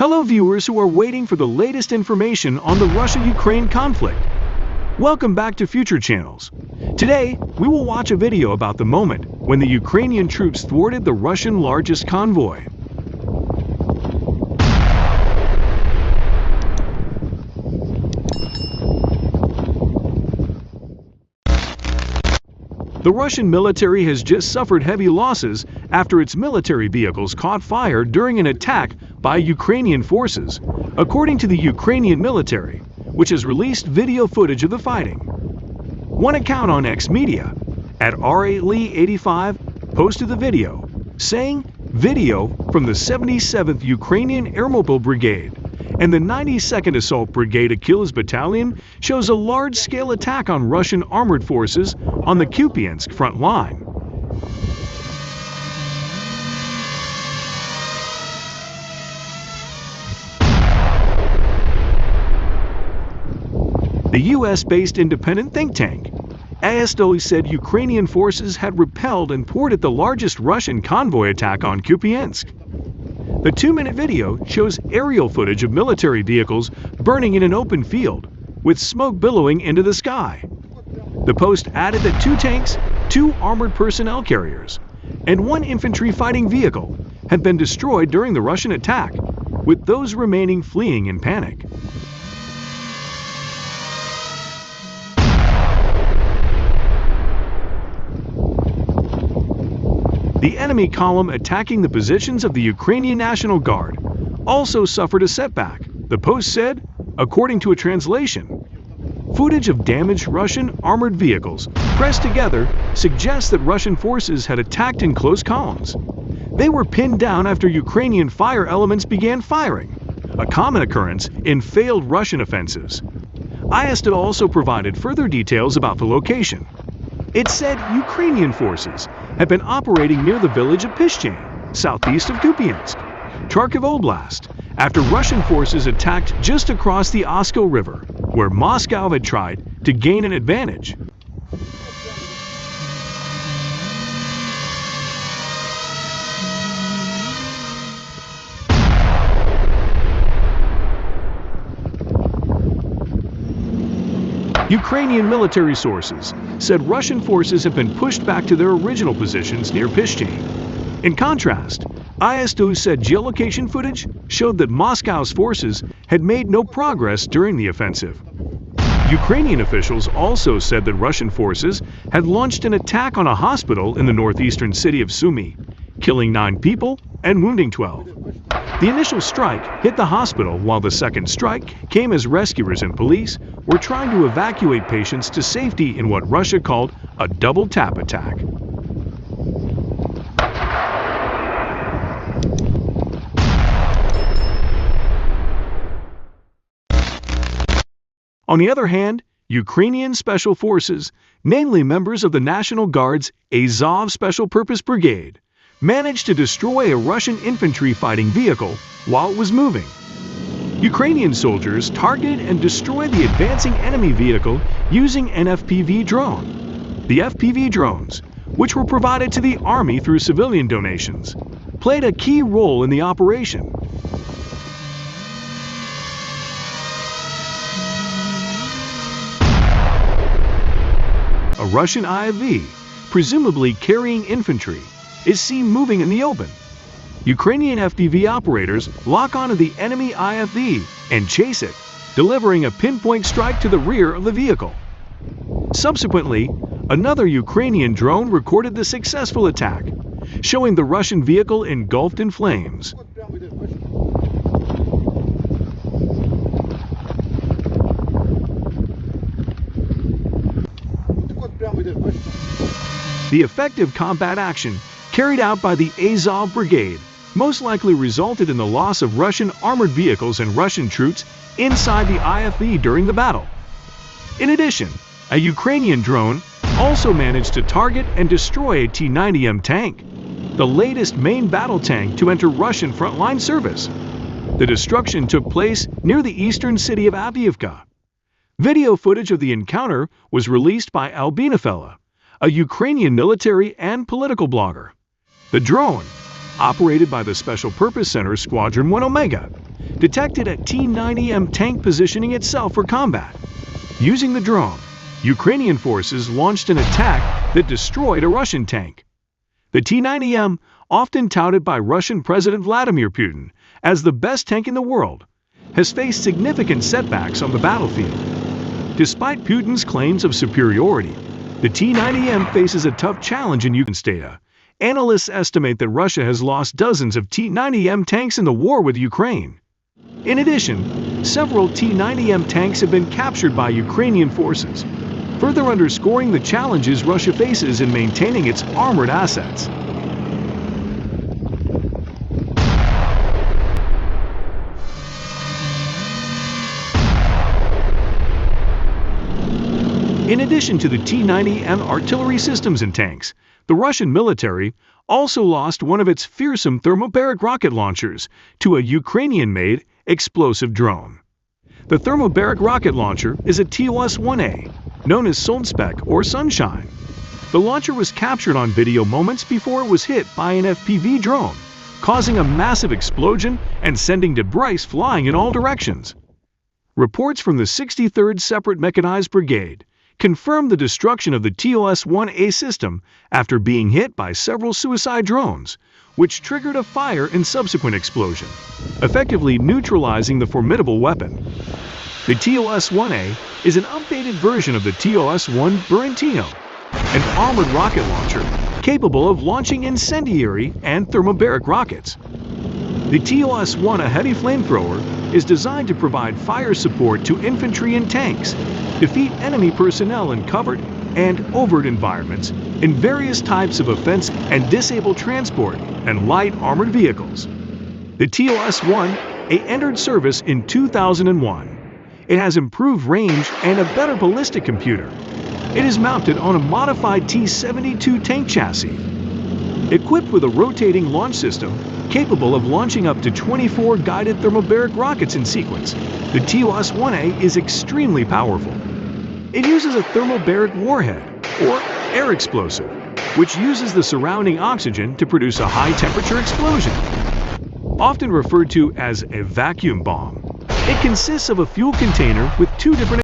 Hello viewers who are waiting for the latest information on the Russia-Ukraine conflict. Welcome back to Future Channels. Today, we will watch a video about the moment when the Ukrainian troops thwarted the Russian largest convoy. The Russian military has just suffered heavy losses after its military vehicles caught fire during an attack by Ukrainian forces, according to the Ukrainian military, which has released video footage of the fighting. One account on X Media, at RALEE85, posted the video, saying, "Video from the 77th Ukrainian Airmobile Brigade and the 92nd Assault Brigade Achilles Battalion shows a large-scale attack on Russian armored forces on the Kupiansk front line." The US-based independent think tank, ASTO, said Ukrainian forces had repelled and thwarted the largest Russian convoy attack on Kupiansk. The 2-minute video shows aerial footage of military vehicles burning in an open field, with smoke billowing into the sky. The post added that 2 tanks, 2 armored personnel carriers, and 1 infantry fighting vehicle had been destroyed during the Russian attack, with those remaining fleeing in panic. The enemy column attacking the positions of the Ukrainian National Guard also suffered a setback, the post said, according to a translation. Footage of damaged Russian armored vehicles pressed together suggests that Russian forces had attacked in close columns. They were pinned down after Ukrainian fire elements began firing, a common occurrence in failed Russian offensives. ISDA also provided further details about the location. It said Ukrainian forces had been operating near the village of Pishchain, southeast of Kupiansk, Kharkiv Oblast, after Russian forces attacked just across the Oskil River, where Moscow had tried to gain an advantage. Ukrainian military sources said Russian forces have been pushed back to their original positions near Pishchain. In contrast, ISDO said geolocation footage showed that Moscow's forces had made no progress during the offensive. Ukrainian officials also said that Russian forces had launched an attack on a hospital in the northeastern city of Sumy, killing 9 people and wounding 12. The initial strike hit the hospital, while the second strike came as rescuers and police were trying to evacuate patients to safety in what Russia called a double-tap attack. On the other hand, Ukrainian special forces, namely members of the National Guard's Azov Special Purpose Brigade, managed to destroy a Russian infantry fighting vehicle while it was moving. Ukrainian soldiers targeted and destroyed the advancing enemy vehicle using an FPV drone. The FPV drones, which were provided to the army through civilian donations, played a key role in the operation. A Russian IFV, presumably carrying infantry, is seen moving in the open. Ukrainian FPV operators lock onto the enemy IFV and chase it, delivering a pinpoint strike to the rear of the vehicle. Subsequently, another Ukrainian drone recorded the successful attack, showing the Russian vehicle engulfed in flames. The effective combat action carried out by the Azov Brigade most likely resulted in the loss of Russian armored vehicles and Russian troops inside the IFV during the battle. In addition, a Ukrainian drone also managed to target and destroy a T-90M tank, the latest main battle tank to enter Russian frontline service. The destruction took place near the eastern city of Avdiivka. Video footage of the encounter was released by Albinafella, a Ukrainian military and political blogger. The drone, operated by the Special Purpose Center Squadron 1 Omega, detected a T-90M tank positioning itself for combat. Using the drone, Ukrainian forces launched an attack that destroyed a Russian tank. The T-90M, often touted by Russian President Vladimir Putin as the best tank in the world, has faced significant setbacks on the battlefield. Despite Putin's claims of superiority, the T-90M faces a tough challenge in Ukraine's data. Analysts estimate that Russia has lost dozens of T-90M tanks in the war with Ukraine. In addition, several T-90M tanks have been captured by Ukrainian forces, further underscoring the challenges Russia faces in maintaining its armored assets. In addition to the T-90M artillery systems and tanks, the Russian military also lost one of its fearsome thermobaric rocket launchers to a Ukrainian-made explosive drone. The thermobaric rocket launcher is a TOS-1A, known as Solspek or Sunshine. The launcher was captured on video moments before it was hit by an FPV drone, causing a massive explosion and sending debris flying in all directions. Reports from the 63rd Separate Mechanized Brigade confirmed the destruction of the TOS-1A system after being hit by several suicide drones, which triggered a fire and subsequent explosion, effectively neutralizing the formidable weapon. The TOS-1A is an updated version of the TOS-1 Berentino, an armored rocket launcher capable of launching incendiary and thermobaric rockets. The TOS-1, a heavy flamethrower, is designed to provide fire support to infantry and tanks, defeat enemy personnel in covered and overt environments, in various types of offensive and disable transport and light armored vehicles. The TOS-1A entered service in 2001. It has improved range and a better ballistic computer. It is mounted on a modified T-72 tank chassis. Equipped with a rotating launch system capable of launching up to 24 guided thermobaric rockets in sequence, the TOS-1A is extremely powerful. It uses a thermobaric warhead, or air explosive, which uses the surrounding oxygen to produce a high-temperature explosion. Often referred to as a vacuum bomb, it consists of a fuel container with two different